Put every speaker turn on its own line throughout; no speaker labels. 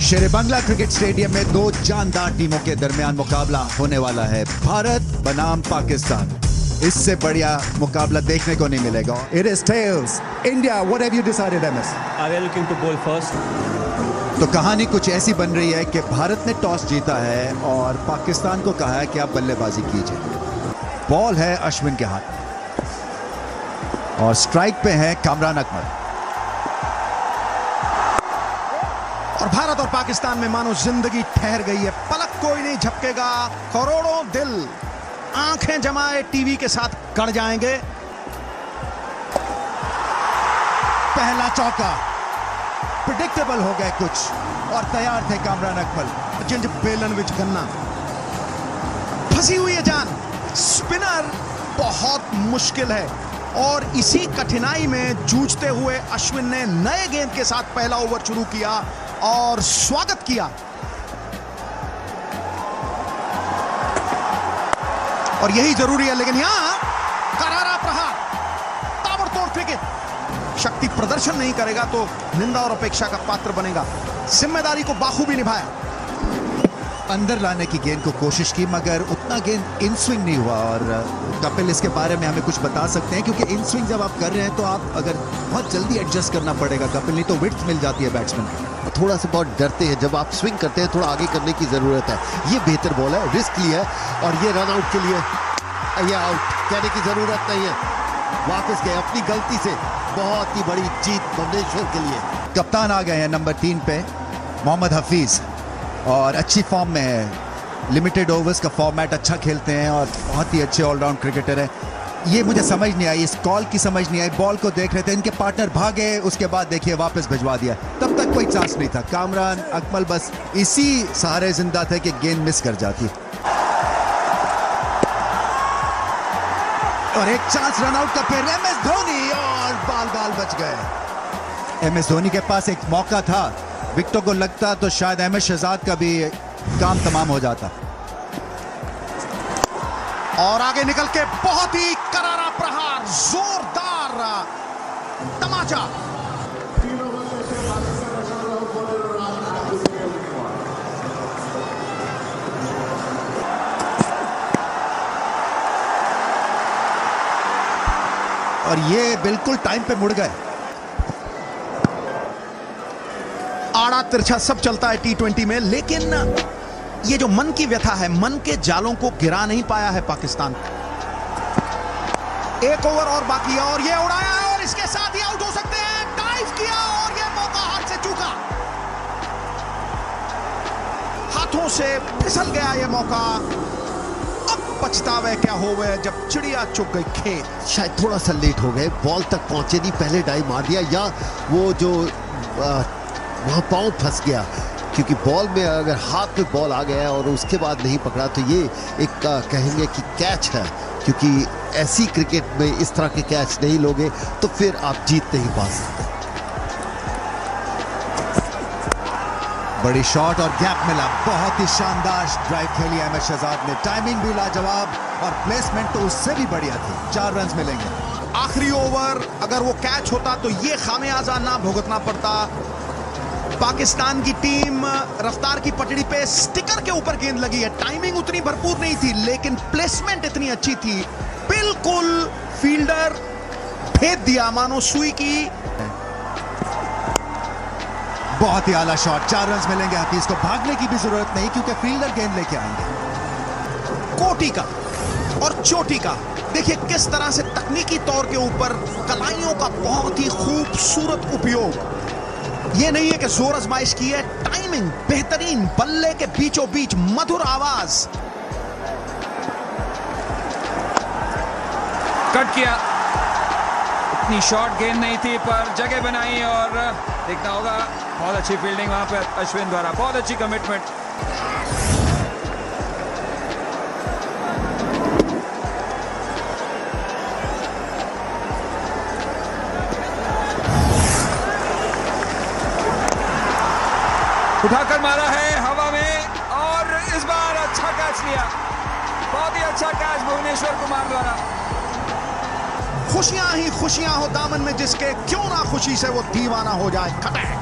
शेरेबांगला cricket stadium में दो जानदार टीमों के दरमियान मुकाबला होने वाला है। भारत बनाम पाकिस्तान। इससे बढ़िया मुकाबला देखने को नहीं मिलेगा।
It is tails. India, what have you decided, MS?
Are they looking to bowl first?
तो कहानी कुछ ऐसी बन रही है कि भारत ने टॉस जीता है और पाकिस्तान को कहा है कि आप बल्लेबाजी कीजिए। बॉल है अश्विन के हाथ और स्ट्राइक पे है कामरान अकमल।
और भारत और पाकिस्तान में मानो जिंदगी ठहर गई है। पलक कोई नहीं झपकेगा, करोड़ों दिल आंखें जमाए टीवी के साथ गड़ जाएंगे।
पहला चौका प्रेडिक्टेबल हो गए कुछ और तैयार थे कामरान अकमल।
जिंज बेलन विच गन्ना फंसी हुई है जान। स्पिनर बहुत मुश्किल है और इसी कठिनाई में जूझते हुए अश्विन ने नए गेंद के साथ पहला ओवर शुरू किया और स्वागत किया। और यही जरूरी है, लेकिन यहां करारा प्रहार, ताबड़तोड़ क्रिकेट। शक्ति प्रदर्शन नहीं करेगा तो निंदा और अपेक्षा का पात्र बनेगा। जिम्मेदारी को बाखूबी निभाया।
अंदर लाने की गेंद को कोशिश की मगर उतना गेंद इन स्विंग नहीं हुआ। और कपिल इसके बारे में हमें कुछ बता सकते हैं, क्योंकि इन स्विंग जब आप कर रहे हैं तो आप अगर बहुत जल्दी एडजस्ट करना पड़ेगा कपिल, नहीं तो विड्थ मिल जाती है बैट्समैन को।
थोड़ा सा बहुत डरते हैं जब आप स्विंग करते हैं, थोड़ा आगे करने की जरूरत है। ये बेहतर बॉल है, रिस्क लिया है और ये रन आउट के लिए ये आउट कहने की जरूरत नहीं है। वापस गए अपनी गलती से। बहुत ही बड़ी जीत भुवनेश्वर के लिए।
कप्तान आ गए हैं नंबर 3 पे मोहम्मद हफीज और अच्छी फॉर्म में है। लिमिटेड ओवर्स का फॉर्मेट अच्छा खेलते हैं और बहुत ही अच्छे ऑलराउंड क्रिकेटर है। ये मुझे समझ नहीं आई, इस कॉल की समझ नहीं आई। बॉल को देख रहे थे, इनके पार्टनर भागे, उसके बाद देखिए वापस भिजवा दिया। तब तक कोई चांस नहीं था। कामरान अकमल बस इसी सहारे जिंदा थे कि गेंद मिस कर जाती। और एक चांस रन आउट का फिर MS धोनी और बाल बच गए। MS धोनी के पास एक मौका था, विकेटों को लगता तो शायद अहमद शहजाद का भी काम तमाम हो जाता।
और आगे निकल के बहुत ही करारा प्रहार, जोरदार तमाचा।
और ये बिल्कुल टाइम पे मुड़ गए।
आड़ा तिरछा सब चलता है T20 में, लेकिन ये जो मन की व्यथा है, मन के जालों को गिरा नहीं पाया है पाकिस्तान। एक ओवर और बाकी है और ये उड़ाया है और इसके साथ ही आउट हो सकते हैं। डाइव किया और ये मौका हाथ से चूका, हाथों से फिसल गया ये मौका। अब पछतावे क्या होवे जब चिड़िया चुग गई खेत।
शायद थोड़ा सा लेट हो गए, बॉल तक पहुंचे नहीं, पहले डाइव मार दिया या वो जो वहां पांव फंस गया। क्योंकि बॉल में अगर हाथ में बॉल आ गया और उसके बाद नहीं पकड़ा तो ये एक कहेंगे कि कैच है। क्योंकि ऐसी क्रिकेट में इस तरह के कैच नहीं लोगे तो फिर आप जीत नहीं पा सकते।
बड़ी शॉट और गैप मिला। बहुत ही शानदार ड्राइव खेली अहमद शहजाद ने। टाइमिंग भी लाजवाब और प्लेसमेंट तो उससे भी बढ़िया थी। 4 रन मिलेंगे।
आखिरी ओवर अगर वो कैच होता तो ये खामियाजा ना भुगतना पड़ता। पाकिस्तान की टीम रफ्तार की पटड़ी पे स्टिकर के ऊपर गेंद लगी है। टाइमिंग उतनी भरपूर नहीं थी लेकिन प्लेसमेंट इतनी अच्छी थी। बिल्कुल फील्डर भेद दिया मानो सुई की।
बहुत ही आला शॉट। 4 रन मिलेंगे हफीज को। भागने की भी जरूरत नहीं क्योंकि फील्डर गेंद लेके आएंगे।
कोटी का और चोटी का देखिए किस तरह से तकनीकी तौर के ऊपर कलाइयों का बहुत ही खूबसूरत उपयोग। ये नहीं है कि जोर आजमाइश की है, टाइमिंग बेहतरीन, बल्ले के बीचों बीच मधुर आवाज।
कट किया, इतनी शॉर्ट गेंद नहीं थी पर जगह बनाई और देखना होगा। बहुत अच्छी फील्डिंग वहां पर अश्विन द्वारा, बहुत अच्छी कमिटमेंट। उठाकर मारा है हवा में और इस बार अच्छा कैच लिया। बहुत ही अच्छा कैच भुवनेश्वर कुमार द्वारा।
खुशियां ही खुशियां हो दामन में जिसके, क्यों ना खुशी से वो दीवाना हो जाए। खटैक।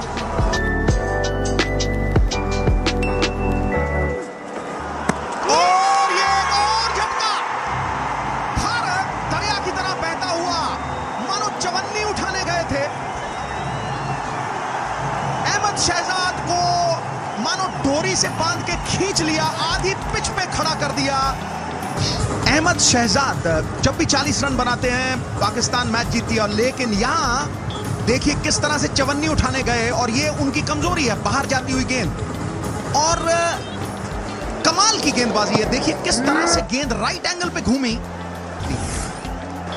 अहमद शहजाद को मानो डोरी से बांध के खींच लिया, आधी पिच पे खड़ा कर दिया। अहमद शहजाद जब भी 40 रन बनाते हैं पाकिस्तान मैच जीती है, लेकिन यहां देखिए किस तरह से चवन्नी उठाने गए और ये उनकी कमजोरी है, बाहर जाती हुई गेंद और कमाल की गेंदबाजी है। देखिए किस तरह से गेंद राइट एंगल पे घूमी।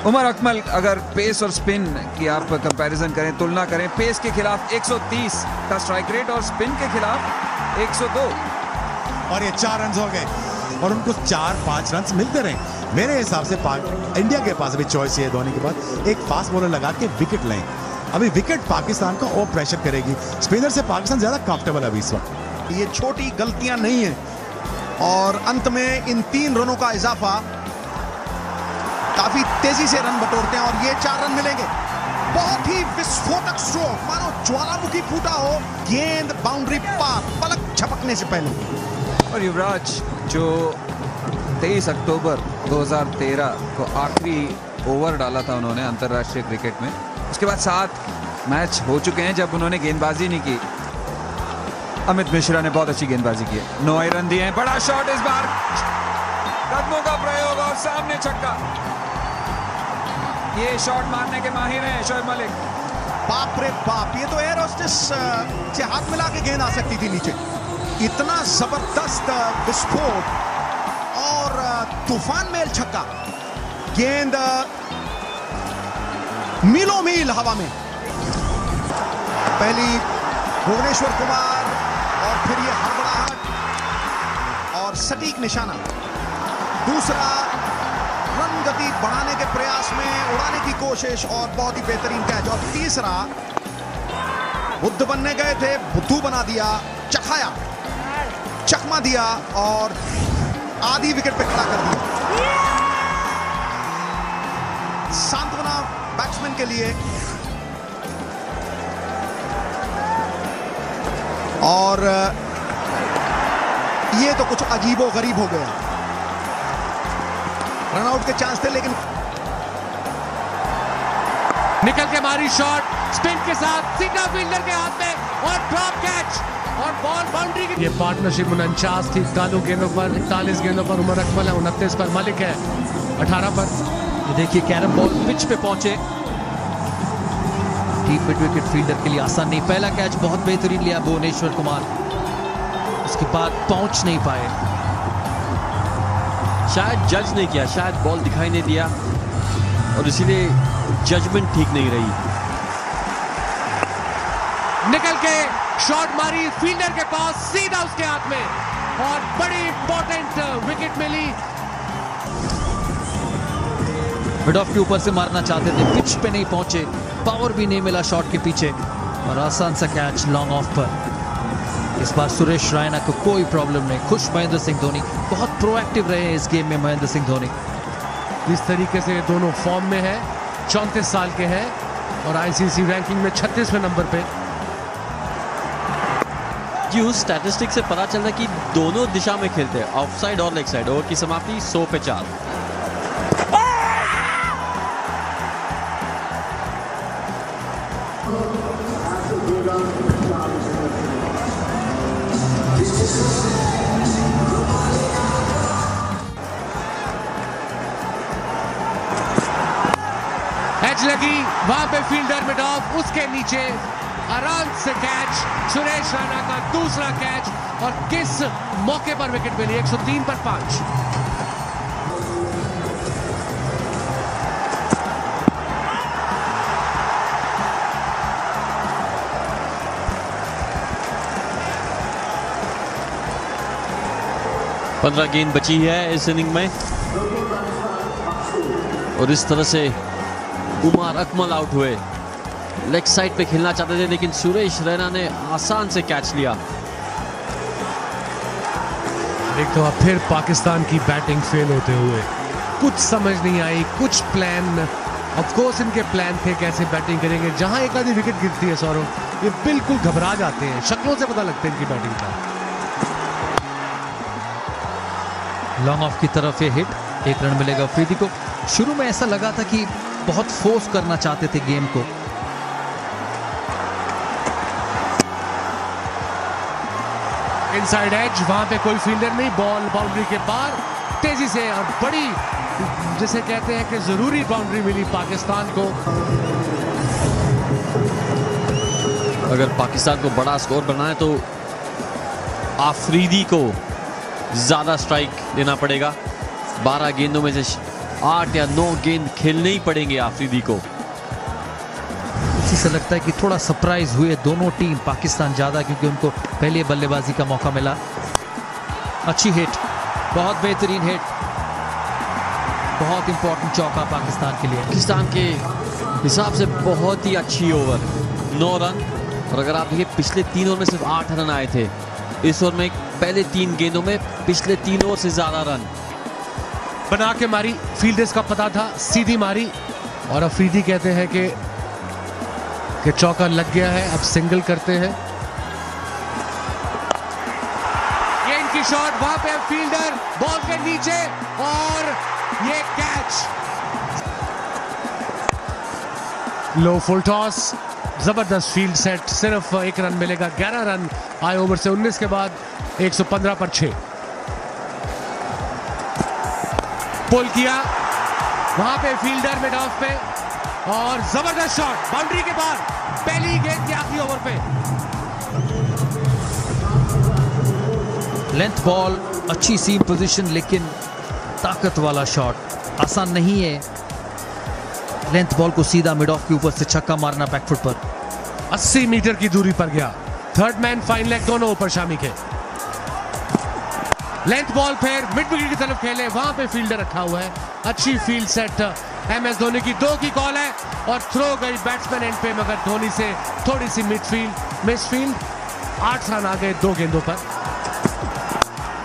उमर अकमल, अगर पेस और स्पिन की आप कंपैरिजन करें, तुलना करें, पेस के खिलाफ 130 का स्ट्राइक रेट और स्पिन के खिलाफ 102,
और ये 4 रन हो गए और उनको 4-5 रन मिलते रहे। मेरे हिसाब से इंडिया के पास अभी चॉइस है धोनी के बाद एक फास्ट बॉलर लगा के विकेट लें। अभी विकेट पाकिस्तान का और प्रेशर करेगी, स्पिनर से पाकिस्तान ज्यादा कंफर्टेबल है अभी इस वक्त।
ये छोटी गलतियां नहीं है और अंत में इन 3 रनों का इजाफा काफी तेजी से रन बटोरते हैं और ये 4 रन मिलेंगे। बहुत ही विस्फोटक स्ट्रोक, मानो ज्वालामुखी फूटा हो, गेंद बाउंड्री पार पलक झपकने से पहले।
और युवराज जो 23 अक्टूबर 2013 को आखिरी ओवर डाला था उन्होंने अंतर्राष्ट्रीय क्रिकेट में, उसके बाद 7 मैच हो चुके हैं जब उन्होंने गेंदबाजी नहीं की। अमित मिश्रा ने बहुत अच्छी गेंदबाजी की है, 9 रन दिए हैं। बड़ा शॉट इस बार, कदमों का प्रयोग और सामने छक्का। ये शॉट मारने के माहिर हैं शोएब मलिक।
बाप रे बाप, ये तो एयर होस्टेस से हाथ मिला के गेंद आ सकती थी नीचे। इतना जबरदस्त विस्फोट और तूफान मेल छक्का, गेंद मीलों मील हवा में। पहली भुवनेश्वर कुमार और फिर ये हड़बड़ाहट और सटीक निशाना। दूसरा रन गति बढ़ाने के प्रयास में उड़ाने की कोशिश और बहुत ही बेहतरीन कैच। और तीसरा बुद्ध बनने गए थे, बुद्धू बना दिया, चखाया, चकमा दिया और आधी विकेट पे खड़ा कर दिया। सांत्वना बैट्समैन के लिए और ये तो कुछ अजीबो गरीब हो गया। रनआउट के चांस थे लेकिन
निकल के मारी शॉट स्पिन के साथ सीधा फील्डर के हाथ में और ड्रॉप कैच और बॉल बाउंड्री की। ये पार्टनरशिप 49 थी, 41 गेंदों पर 41 गेंदों पर उमर अकमल है, 29 पर मलिक है, 18 पर।
ये देखिए कैरम बॉल पिच पे पहुंचे, डीप मिड विकेट फील्डर के लिए आसान नहीं। पहला कैच बहुत बेहतरीन लिया भुवनेश्वर कुमार, उसके बाद पहुंच नहीं पाए।
शायद जज नहीं किया, शायद बॉल दिखाई नहीं दिया और इसीलिए जजमेंट ठीक नहीं रही।
निकल के शॉट मारी फील्डर के पास, सीधा उसके हाथ में और बड़ी इंपॉर्टेंट विकेट मिली।
मिड ऑफ के ऊपर से मारना चाहते थे, पिच पे नहीं पहुंचे, पावर भी नहीं मिला शॉट के पीछे और आसान सा कैच लॉन्ग ऑफ पर। इस बार सुरेश रैना को कोई प्रॉब्लम नहीं, खुश महेंद्र सिंह धोनी, बहुत प्रोएक्टिव रहे इस गेम में महेंद्र सिंह धोनी।
इस तरीके से दोनों फॉर्म में है, 34 साल के हैं और आईसीसी रैंकिंग में 36वें नंबर पे।
जी उस स्टैटिस्टिक से पता चलता है कि दोनों दिशा में खेलते हैं, ऑफ साइड और लेग साइड। ओवर की समाप्ति 100 पे 4।
एज लगी वहां पे फील्डर मिड ऑफ, उसके नीचे आराम से कैच, सुरेश रैना का दूसरा कैच और किस मौके पर विकेट मिली, 103 पर 5।
पंद्रह गेंद बची है इस इनिंग में और इस तरह से उमर अकमल आउट हुए। लेग साइड पे खेलना चाहते थे लेकिन सुरेश रैना ने आसान से कैच लिया।
एक तो फिर पाकिस्तान की बैटिंग फेल होते हुए, कुछ समझ नहीं आई, कुछ प्लान, ऑफ कोर्स इनके प्लान थे कैसे बैटिंग करेंगे। जहां एक आधी विकेट गिरती है सौरव, ये बिल्कुल घबरा जाते हैं, शक्लों से पता लगता है इनकी बैटिंग का।
लॉन्ग ऑफ की तरफ ये हिट, 1 रन मिलेगा अफरीदी को। शुरू में ऐसा लगा था कि बहुत फोर्स करना चाहते थे गेम को।
इनसाइड एज, वहां पे कोई फील्डर नहीं, बॉल बाउंड्री के पार तेजी से और बड़ी, जिसे कहते हैं कि जरूरी बाउंड्री मिली पाकिस्तान को।
अगर पाकिस्तान को बड़ा स्कोर बनाना है तो आफरीदी को ज्यादा स्ट्राइक देना पड़ेगा। 12 गेंदों में से 8 या 9 गेंद खेलने ही पड़ेंगे आफरीदी को।
इसी से लगता है कि थोड़ा सरप्राइज हुए दोनों टीम, पाकिस्तान ज्यादा क्योंकि उनको पहले बल्लेबाजी का मौका मिला। अच्छी हिट, बहुत बेहतरीन हिट, बहुत इंपॉर्टेंट चौका पाकिस्तान के लिए।
पाकिस्तान के हिसाब से बहुत ही अच्छी ओवर, 9 रन। और अगर आप देखिए पिछले 3 ओवर में सिर्फ 8 रन आए थे, इस ओवर में पहले 3 गेंदों में पिछले 3 ओवर से ज्यादा रन
बना के मारी। फील्डर्स का पता था, सीधी मारी और अफरीदी कहते हैं कि चौका लग गया है, अब सिंगल करते हैं। ये इनकी शॉट, वहां पे फील्डर बॉल के नीचे और ये कैच। लो फुल टॉस, जबरदस्त फील्ड सेट, सिर्फ 1 रन मिलेगा। 11 रन आए ओवर से 19 के बाद, 115 पर 6। पुल किया, वहां पे फील्डर मिड ऑफ पे और जबरदस्त शॉट बाउंड्री के बाहर, पहली गेंद के आखिरी ओवर पे।
लेंथ बॉल, अच्छी सीम पोजीशन, लेकिन ताकत वाला शॉट आसान नहीं है। लेंथ बॉल को सीधा मिड ऑफ के ऊपर से छक्का मारना बैकफुट पर।
80 मीटर की दूरी पर गया। थर्ड मैन फाइन लेग दोनों ऊपर शामी के। लेंथ बॉल फिर मिड विकेट की तरफ खेले, वहां पे फील्डर रखा हुआ है। अच्छी फील्ड सेट MS धोनी की। 2 की कॉल है और थ्रो गई बैट्समैन एंड पे, मगर धोनी से थोड़ी सी मिसफील्ड। 8 रन आ गए 2 गेंदों पर।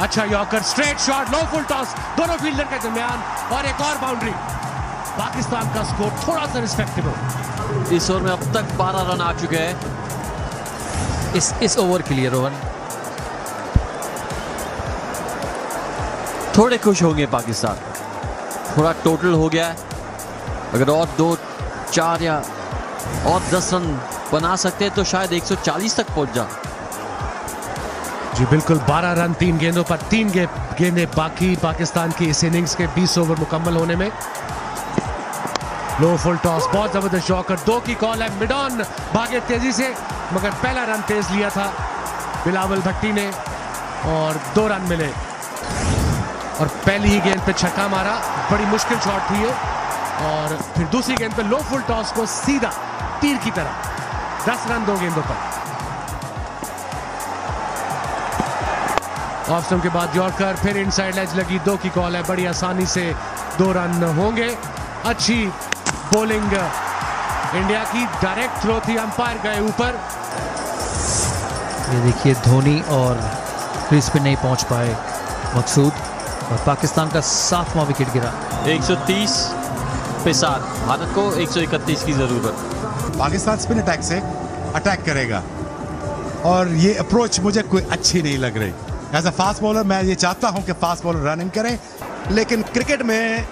अच्छा यॉर्कर, स्ट्रेट शॉट, लो फुल टॉस, दोनों फील्डर के दरमियान और एक और बाउंड्री। पाकिस्तान का स्कोर थोड़ा सा रिस्पेक्टेबल।
इस ओवर में अब तक 12 रन आ चुके हैं
इस ओवर के लिए। रोहन
थोड़े खुश होंगे पाकिस्तान, थोड़ा टोटल हो गया है। अगर और 2, 4 या और 10 रन बना सकते हैं तो शायद 140 तक पहुंच जा।
जी बिल्कुल, 12 रन 3 गेंदों पर, 3 गेंदें बाकी पाकिस्तान की इस इनिंग्स के 20 ओवर मुकम्मल होने में। लो फुल टॉस, बहुत जबरदस्त शॉकर। 2 की कॉल है, मिड ऑन भागे तेजी से, मगर पहला रन तेज लिया था बिलावल भट्टी ने और 2 रन मिले। और पहली ही गेंद पे छक्का मारा, बड़ी मुश्किल शॉट थी ये। और फिर दूसरी गेंद पे लो फुल टॉस को सीधा तीर की तरह। 10 रन 2 गेंदों पर। ऑफ स्टंप के बाद यॉर्कर, फिर इनसाइड एज लगी। 2 की कॉल है, बड़ी आसानी से 2 रन होंगे। अच्छी बॉलिंग इंडिया की, डायरेक्ट थ्रो थी, अंपायर गए ऊपर।
ये देखिए धोनी और क्रीज पे नहीं पहुंच पाए मकसूद, और पाकिस्तान का 7वां विकेट गिरा।
130 पे 7, भारत को 131 की जरूरत।
पाकिस्तान स्पिन अटैक से अटैक करेगा और ये अप्रोच मुझे कोई अच्छी नहीं लग रही। एज अ फास्ट बॉलर मैं ये चाहता हूं कि फास्ट बॉलर रनिंग करें,
लेकिन क्रिकेट में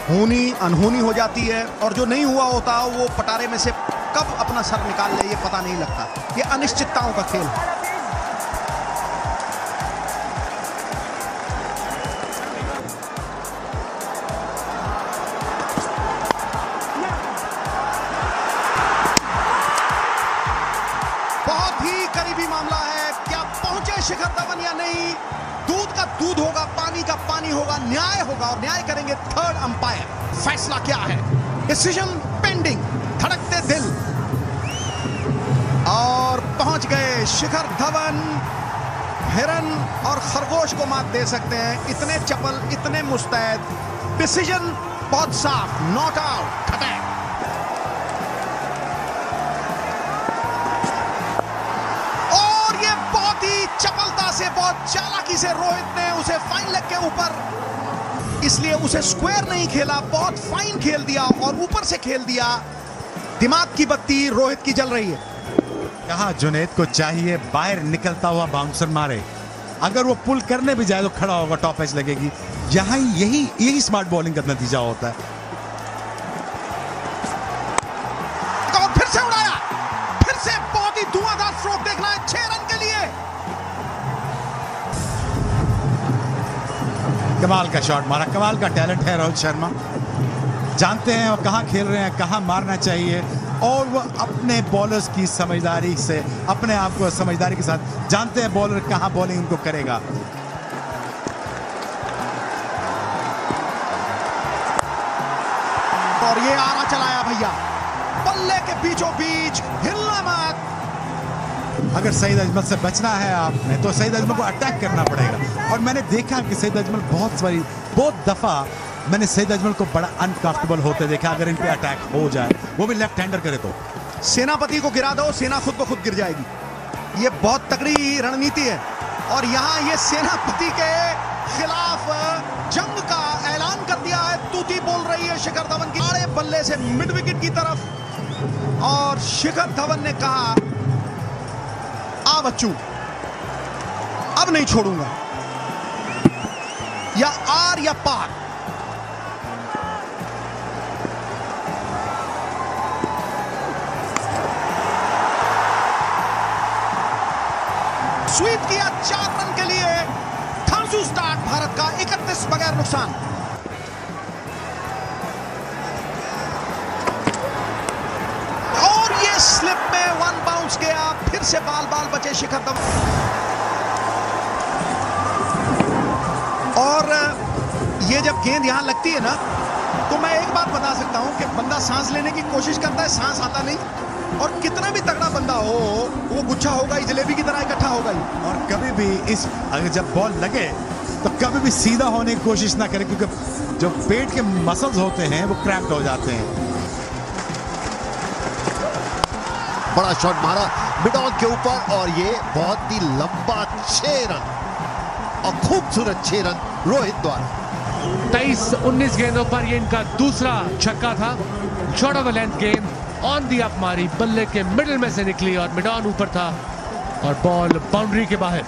होनी अनहोनी हो जाती है और जो नहीं हुआ होता वो पटारे में से कब अपना सर निकाल ले ये पता नहीं लगता। ये अनिश्चितताओं का खेल है। बहुत ही करीबी मामला है, क्या पहुंचे शिखर धवन या नहीं। दूध का दूध होगा, पानी का पानी होगा, न्याय होगा और न्याय करेंगे थर्ड अंपायर। फैसला क्या है, डिसीजन पेंडिंग। धड़कते दिल और पहुंच गए शिखर धवन। हिरन और खरगोश को मात दे सकते हैं, इतने चपल, इतने मुस्तैद। डिसीजन बहुत साफ, नॉट आउट, खतरे। और ये बहुत ही चपलता से, बहुत चालाकी से रोहित ने उसे फाइन लेग के ऊपर, इसलिए उसे स्क्वायर नहीं खेला, बहुत फाइन खेल दिया और ऊपर से खेल दिया। दिमाग की बत्ती रोहित की जल रही है।
यहाँ जुनैद को चाहिए बाहर निकलता हुआ बाउंसर मारे। अगर वो पुल करने भी जाए तो खड़ा होगा, टॉप एज लगेगी। यहाँ यही स्मार्ट बॉलिंग का नतीजा होता है।
तो फिर से उड़ाया, फिर से बहुत ही धुआंधार स्ट्रोक देखना है 6 रन के लिए।
कमाल का शॉट मारा, कमाल का टैलेंट है रोहित शर्मा। जानते हैं वो कहाँ खेल रहे हैं, कहाँ मारना चाहिए, और वो अपने बॉलर्स की समझदारी से, अपने आप को समझदारी के साथ जानते हैं बॉलर कहाँ बॉलिंग उनको करेगा।
और ये आरा चलाया भैया, बल्ले के बीचों बीच, हिलना मत।
अगर सईद अजमल से बचना है आपने तो सईद अजमल को अटैक करना पड़ेगा। और मैंने देखा कि सईद अजमल बहुत दफा मैंने सईद अजमल को बड़ा अनकंफर्टेबल होते देखा अगर इन पे अटैक हो जाए, वो भी लेफ्ट हैंडर करे तो।
सेनापति को गिरा दो, सेना खुद ब खुद गिर जाएगी। ये बहुत तगड़ी रणनीति है और यहाँ ये सेनापति के खिलाफ जंग का ऐलान कर दिया है। तूती बोल रही है शिखर धवन की, बड़े बल्ले से मिड विकेट की तरफ, और शिखर धवन ने कहा आ बच्चू अब नहीं छोड़ूंगा, या आर या पार। स्वीप किया 4 रन के लिए। थांसू स्टार्ट भारत का 31 बगैर नुकसान। और ये स्लिप में 1 बाउंस गया, फिर से बाल बचे शिखर धवन। और ये जब गेंद यहां लगती है ना, तो मैं एक बात बता सकता हूं कि बंदा सांस लेने की कोशिश करता है, सांस आता नहीं, और कितना भी तगड़ा बंदा हो वो गुच्छा होगा ही, जलेबी की तरह इकट्ठा होगा ही।
और कभी भी अगर जब बॉल लगे तो कभी भी सीधा होने की कोशिश ना करें, क्योंकि जो पेट के मसल्स होते हैं वो क्रैम्प्ड हो जाते हैं।
बड़ा शॉट मारा मिड ऑन के ऊपर, और ये बहुत ही लंबा 6 रन और खूबसूरत 6 रन रोहित द्वारा।
23-19 गेंदों पर ये इनका दूसरा छक्का था। शॉर्ट ऑफ लेंथ गेंद ऑन दी अप मारी, बल्ले के मिडिल में से निकली और मिड ऑन ऊपर था और बॉल बाउंड्री के बाहर।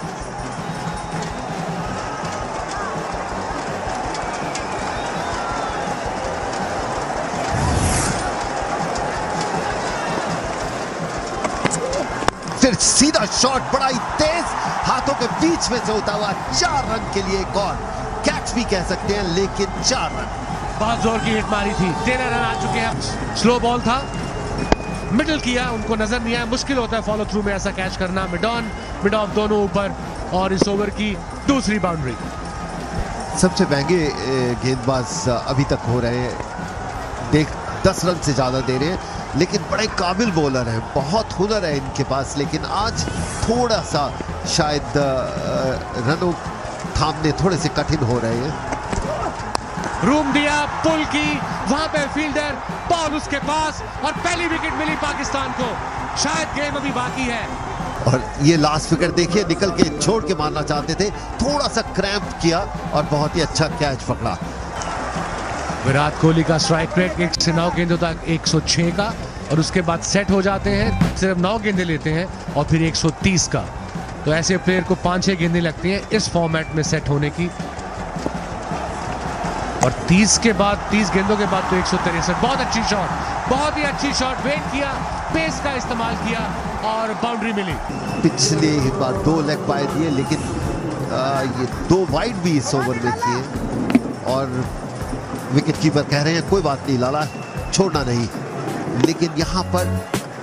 फिर सीधा शॉट, बड़ा ही तेज, हाथों के बीच में से होता हुआ 4 रन के लिए एक और कैच भी कह सकते हैं, लेकिन 4 रन।
बहुत जोर की हिट मारी थी, 13 रन आ चुके हैं। स्लो बॉल था, मिडिल किया, उनको नजर नहीं आया। मुश्किल होता है फॉलो थ्रू में ऐसा कैच करना। मिड ऑन मिड ऑफ दोनों ऊपर, और इस ओवर की दूसरी बाउंड्री।
सबसे महंगे गेंदबाज अभी तक हो रहे हैं, 10 रन से ज्यादा दे रहे हैं, लेकिन बड़े काबिल बॉलर हैं, बहुत हुनर है इनके पास, लेकिन आज थोड़ा सा शायद रनों थामने थोड़े से कठिन हो रहे हैं।
रूम दिया पुल की, वहां पे फील्डर, बॉल उसके पास, और पहली विकेट मिली पाकिस्तान को। शायद गेम अभी बाकी है।
और ये लास्ट विकेट देखिए, निकल के छोड़ के मारना चाहते थे, थोड़ा सा क्रैम्प किया और बहुत ही अच्छा कैच पकड़ा।
विराट कोहली का स्ट्राइक रेट 1 से 9 गेंदों तक 106 का, और उसके बाद सेट हो जाते हैं, सिर्फ 9 गेंदें लेते हैं और फिर 130 का। तो ऐसे प्लेयर को 5-6 गेंदें लगती हैं इस फॉर्मेट में सेट होने की, और 30 गेंदों के बाद तो 163। बहुत अच्छी शॉट, बहुत ही अच्छी शॉट, वेट किया, पेस का इस्तेमाल किया और बाउंड्री मिली।
पिछले बार 2 लेग बाय दिए, लेकिन ये 2 वाइड भी इस ओवर में किए, और विकेट कीपर कह रहे हैं कोई बात नहीं लाला, छोड़ना नहीं, लेकिन यहाँ पर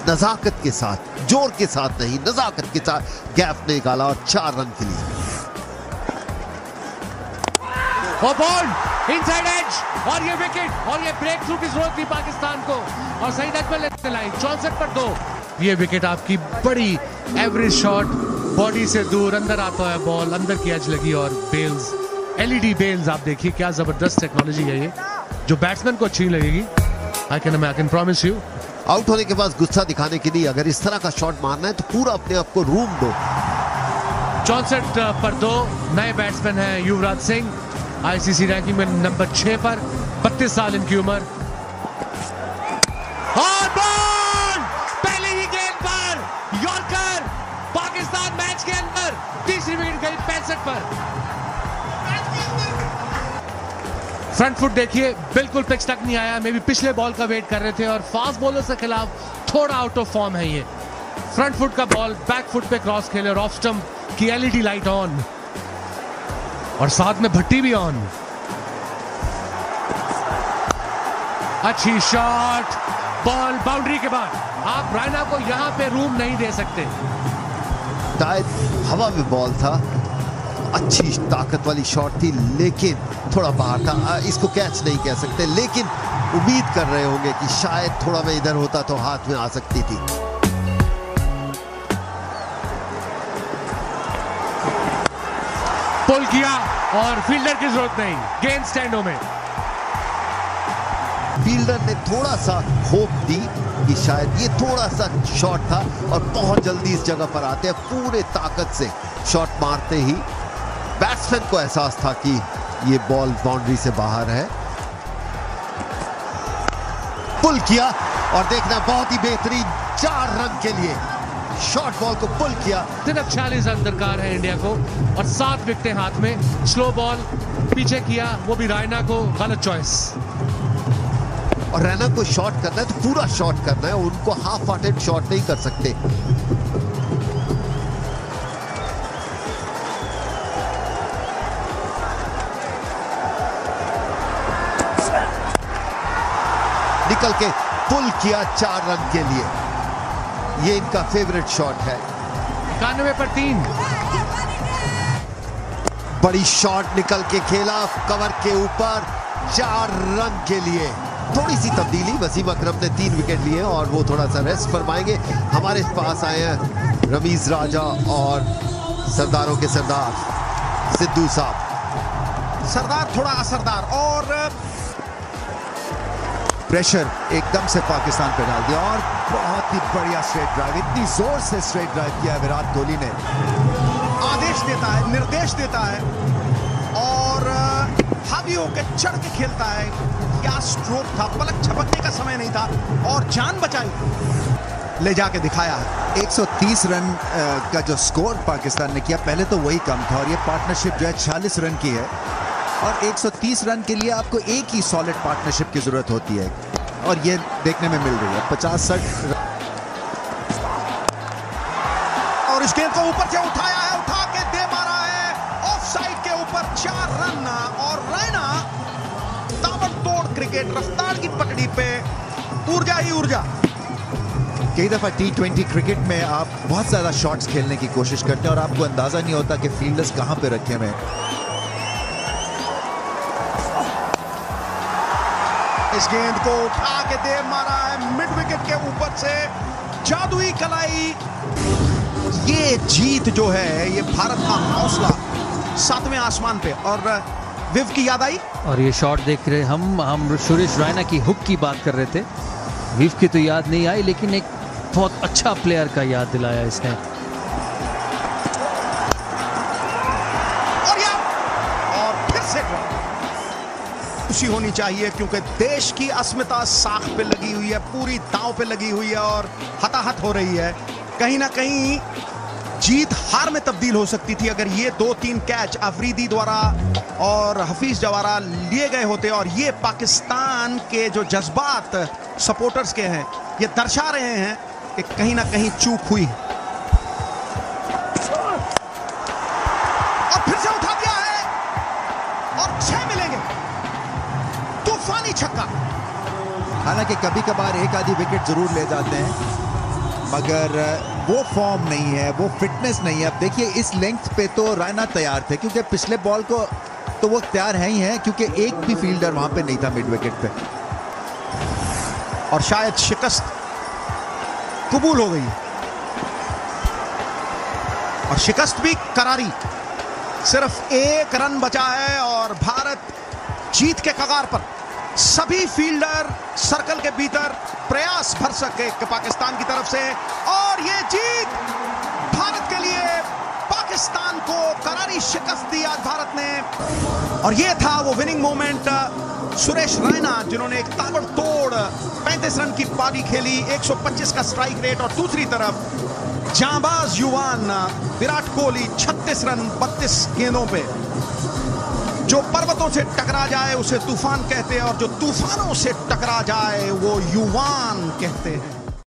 नजाकत के साथ, जोर के साथ नहीं, नजाकत के साथ गैप निकाला और 4 रन के लिए।
और बॉल इनसाइड एज, और ये विकेट, और ये ब्रेक थ्रू की जरूरत थी पाकिस्तान को, और सईद अजमल ने लाइन 64 पर 2। ये विकेट आपकी बड़ी एवरेज शॉट, बॉडी से दूर अंदर आता है बॉल, अंदर की एज लगी, और बेल्स, एलईडी बेल्स, आप देखिए क्या जबरदस्त टेक्नोलॉजी है ये, जो बैट्समैन को अच्छी लगेगी। I can promise you.
Out होने के बाद गुस्सा दिखाने के लिए अगर इस तरह का शॉट मारना है तो पूरा अपने आप को रूम दो।
64 पर 2 नए बैट्समैन हैं। युवराज सिंह आईसीसी रैंकिंग में नंबर 6 पर, 32 साल इनकी उम्र। और बॉल पहले ही गेंद पर यॉर्कर, पाकिस्तान मैच के अंदर तीसरी विकेट गई 65 पर। फ्रंट फुट देखिए, बिल्कुल पिच तक नहीं आया, मे भी पिछले बॉल का वेट कर रहे थे, और फास्ट बॉलर के खिलाफ थोड़ा आउट ऑफ फॉर्म है ये। फ्रंट फुट का बॉल बैक फुट पे क्रॉस खेले, और ऑफ स्टंप की एलईडी लाइट ऑन, और साथ में भट्टी भी ऑन। अच्छी शॉट, बॉल बाउंड्री के बाद। आप रैना को यहां पे रूम नहीं दे सकते।
शायद हवा में बॉल था, अच्छी ताकत वाली शॉट थी, लेकिन थोड़ा बाहर था। इसको कैच नहीं कह सकते, लेकिन उम्मीद कर रहे होंगे कि शायद थोड़ा मैं इधर होता तो हाथ में आ सकती थी।
पुल किया और फील्डर की जरूरत नहीं, गेंद स्टैंडों में।
फील्डर ने थोड़ा सा होप दी कि शायद ये थोड़ा सा शॉट था और बहुत जल्दी इस जगह पर आते हैं, पूरे ताकत से शॉट मारते ही बैट्समैन को एहसास था कि ये बॉल बाउंड्री से बाहर है। पुल किया और देखना बहुत ही बेहतरीन 4 रन के लिए शॉर्ट बॉल को पुल किया।
सिर्फ 46 रन दरकार है इंडिया को और 7 विकेटें हाथ में। स्लो बॉल पीछे किया, वो भी रैना को, गलत चॉइस।
और रैना को शॉट करना है तो पूरा शॉट करना है, उनको हाफ हार्टेड शॉट नहीं कर सकते। निकल के पुल किया 4 रन के लिए। ये इनका फेवरेट शॉट है।
91 पर 3।
बड़ी शॉट निकल के खेला कवर के ऊपर 4 रन के लिए। थोड़ी सी तब्दीली, वसीम अकरम ने 3 विकेट लिए और वो थोड़ा सा रेस्ट फरमाएंगे। हमारे पास आए हैं रमीज राजा और सरदारों के सरदार सिद्धू साहब।
सरदार थोड़ा असरदार और
प्रेशर एकदम से पाकिस्तान पे डाल दिया और बहुत ही बढ़िया स्ट्रेट ड्राइव, इतनी जोर से स्ट्रेट ड्राइव किया विराट कोहली ने।
आदेश देता है, निर्देश देता है और हावी होकर चढ़ के खेलता है। क्या स्ट्रोक था, पलक झपकने का समय नहीं था और जान बचाई, ले जाके दिखाया है।
130 रन का जो स्कोर पाकिस्तान ने किया, पहले तो वही कम था और ये पार्टनरशिप जो है 46 रन की है और 130 रन के लिए आपको एक ही सॉलिड पार्टनरशिप की जरूरत होती है और ये देखने में मिल रही है। 50-60
और इस गेंद को ऊपर से उठाया है, उठा के दे मारा है ऑफ साइड के ऊपर 4 रन। और रैना ताबड़तोड़ क्रिकेट, रफ्तार की पटड़ी पे ऊर्जा ही ऊर्जा।
कई दफा T20 क्रिकेट में आप बहुत ज्यादा शॉट्स खेलने की कोशिश करते हैं और आपको अंदाजा नहीं होता कि फील्डर्स कहां पे रखे हुए हैं।
इस गेंद को उठा के दे मारा है मिड विकेट के ऊपर से, जादुई कलाई। ये जीत जो है, ये भारत का हौसला 7वें आसमान पे। और विव की याद आई
और ये शॉट देख रहे हम सुरेश रैना की हुक की बात कर रहे थे। विव की तो याद नहीं आई, लेकिन एक बहुत अच्छा प्लेयर का याद दिलाया इसने।
और फिर से खुशी होनी चाहिए क्योंकि देश की अस्मिता साख पे लगी हुई है, पूरी दांव पे लगी हुई है और हताहत हो रही है। कहीं ना कहीं जीत हार में तब्दील हो सकती थी अगर ये 2-3 कैच अफरीदी द्वारा और हफीज द्वारा लिए गए होते। और ये पाकिस्तान के जो जज्बात सपोर्टर्स के हैं, ये दर्शा रहे हैं कि कहीं ना कहीं चूक हुई। और फिर से उठा दिया है और 6 मिलेंगे। तूफानी छक्का।
हालांकि कभी कभार एक आधी विकेट जरूर ले जाते हैं, मगर वो फॉर्म नहीं है, वो फिटनेस नहीं है। अब देखिए इस लेंथ पे तो रैना तैयार थे क्योंकि पिछले बॉल को तो वो तैयार है ही है, क्योंकि एक भी फील्डर वहां पे नहीं था मिड विकेट पे।
और शायद शिकस्त कबूल हो गई और शिकस्त भी करारी। सिर्फ 1 रन बचा है और भारत जीत के कगार पर। सभी फील्डर सर्कल के भीतर प्रयास भर सके पाकिस्तान की तरफ से और ये जीत भारत के लिए। पाकिस्तान को करारी शिकस्त दी आज भारत ने और ये था वो विनिंग मोमेंट। सुरेश रैना जिन्होंने एक ताबड़तोड़ 35 रन की पारी खेली, 125 का स्ट्राइक रेट। और दूसरी तरफ जांबाज युवान विराट कोहली 36 रन 32 गेंदों पे। जो पर्वतों से टकरा जाए उसे तूफान कहते हैं और जो तूफानों से टकरा जाए वो युवान कहते हैं।